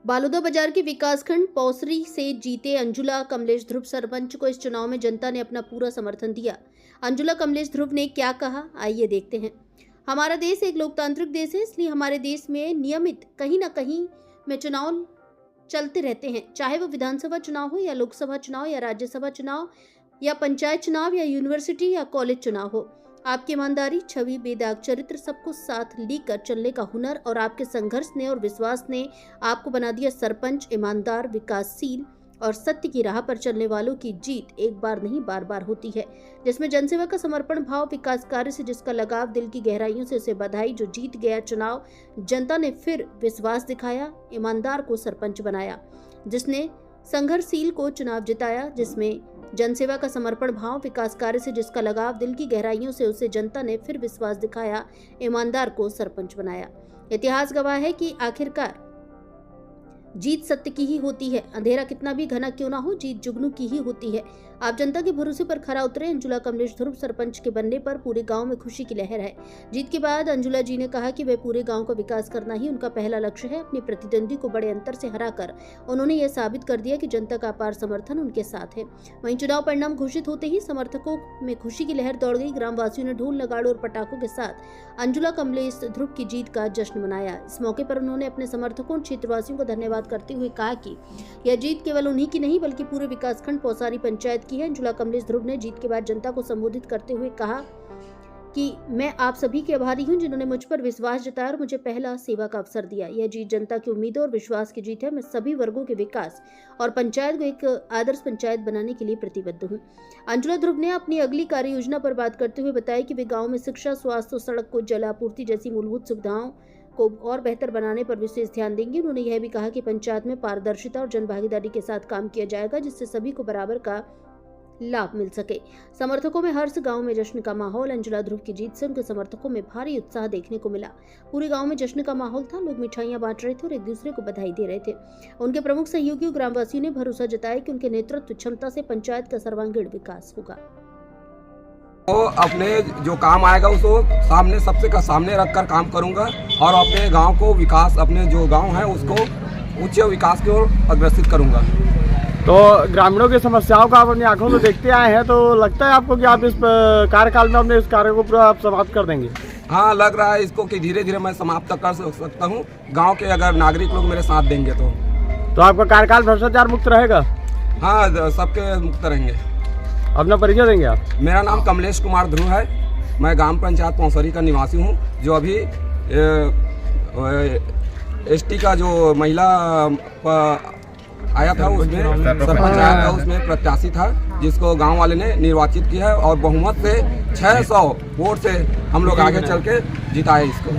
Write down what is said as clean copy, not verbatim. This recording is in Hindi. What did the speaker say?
बालोदा बाजार के विकासखंड पौसरी से जीते अंजुला कमलेश ध्रुव सरपंच को इस चुनाव में जनता ने अपना पूरा समर्थन दिया। अंजुला कमलेश ध्रुव ने क्या कहा, आइए देखते हैं। हमारा देश एक लोकतांत्रिक देश है, इसलिए हमारे देश में नियमित कहीं ना कहीं में चुनाव चलते रहते हैं, चाहे वो विधानसभा चुनाव हो या लोकसभा चुनाव या राज्यसभा चुनाव या पंचायत चुनाव या यूनिवर्सिटी या कॉलेज चुनाव हो। आपकी ईमानदारी, छवि, बेदाग चरित्र, सबको साथ लेकर चलने का हुनर और आपके संघर्ष ने और विश्वास ने आपको बना दिया सरपंच। ईमानदार, विकासशील और सत्य की राह पर चलने वालों की जीत एक बार नहीं बार बार होती है, जिसमें जनसेवा का समर्पण भाव, विकास कार्य से जिसका लगाव, दिल की गहराइयों से उसे बधाई। जो जीत गया चुनाव, जनता ने फिर विश्वास दिखाया, ईमानदार को सरपंच बनाया। जिसने संघर्षशील को चुनाव जिताया, जिसमें जनसेवा का समर्पण भाव, विकास कार्य से जिसका लगाव, दिल की गहराइयों से उसे जनता ने फिर विश्वास दिखाया, ईमानदार को सरपंच बनाया। इतिहास गवाह है कि आखिरकार जीत सत्य की ही होती है। अंधेरा कितना भी घना क्यों ना हो, जीत जुगनू की ही होती है। आप जनता के भरोसे पर खरा उतरे। अंजुला कमलेश ध्रुव सरपंच के बनने पर पूरे गांव में खुशी की लहर है। जीत के बाद अंजुला जी ने कहा कि वे पूरे गांव का विकास करना ही उनका पहला लक्ष्य है। अपने प्रतिद्वंदी को बड़े अंतर से हराकर उन्होंने यह साबित कर दिया कि जनता का अपार समर्थन उनके साथ है। वहीं चुनाव परिणाम घोषित होते ही समर्थकों में खुशी की लहर दौड़ गई। ग्रामवासियों ने ढोल, नगाड़ों और पटाखों के साथ अंजुला कमलेश ध्रुव की जीत का जश्न मनाया। इस मौके पर उन्होंने अपने समर्थकों और क्षेत्रवासियों को धन्यवाद करते हुए कहा कि यह जीत केवल उन्हीं की नहीं बल्कि पूरे विकासखंड पौसारी पंचायत की है। अंजुला कमलेश ध्रुव ने जीत के बाद जनता को संबोधित करते हुए कहा कि मैं आप सभी के आभारी हूं जिन्होंने मुझ पर विश्वास जताया और मुझे पहला सेवा का अवसर दिया। यह जीत जनता की उम्मीदों और विश्वास की जीत है। मैं सभी वर्गों के विकास और पंचायत को एक आदर्श पंचायत बनाने के लिए प्रतिबद्ध हूं। अंजुला ध्रुव ने अपनी अगली कार्य योजना पर बात करते हुए बताया कि वे गाँव में शिक्षा, स्वास्थ्य, सड़क को जल आपूर्ति जैसी मूलभूत सुविधाओं को और बेहतर बनाने पर विशेष ध्यान देंगे। उन्होंने यह भी कहा कि पंचायत में पारदर्शिता और जनभागीदारी के साथ काम किया जाएगा, जिससे सभी को बराबर का लाभ मिल सके। समर्थकों में हर्ष, गांव में जश्न का माहौल। अंजुला ध्रुव की जीत से उनके समर्थकों में भारी उत्साह देखने को मिला। पूरे गांव में जश्न का माहौल था। लोग मिठाइयां बांट रहे थे और एक दूसरे को बधाई दे रहे थे। उनके प्रमुख सहयोगियों ग्रामवासियों ने भरोसा जताया कि उनके नेतृत्व क्षमता से पंचायत का सर्वांगीण विकास होगा। तो अपने जो काम आएगा उसको सामने सबसे का सामने रखकर काम करूंगा और अपने गांव को विकास, अपने जो गांव है उसको उच्च विकास की ओर अग्रसित करूंगा। तो ग्रामीणों की समस्याओं का आप अपनी आंखों से देखते आए हैं, तो लगता है आपको कि आप इस कार्यकाल में अपने इस कार्य को पूरा आप समाप्त कर देंगे? हाँ, लग रहा है इसको कि धीरे धीरे मैं समाप्त कर सकता हूँ, गांव के अगर नागरिक लोग मेरे साथ देंगे तो आपका कार्यकाल भ्रष्टाचार मुक्त रहेगा? हाँ, सबके मुक्त रहेंगे। अपना परिचय देंगे आप? मेरा नाम कमलेश कुमार ध्रुव है। मैं ग्राम पंचायत पौसरी का निवासी हूँ, जो अभी एसटी का जो महिला आया था उसमें सरपंच आया था, उसमें प्रत्याशी था, जिसको गांव वाले ने निर्वाचित किया है और बहुमत से 600 वोट से हम लोग आगे चल के जिताए इसको।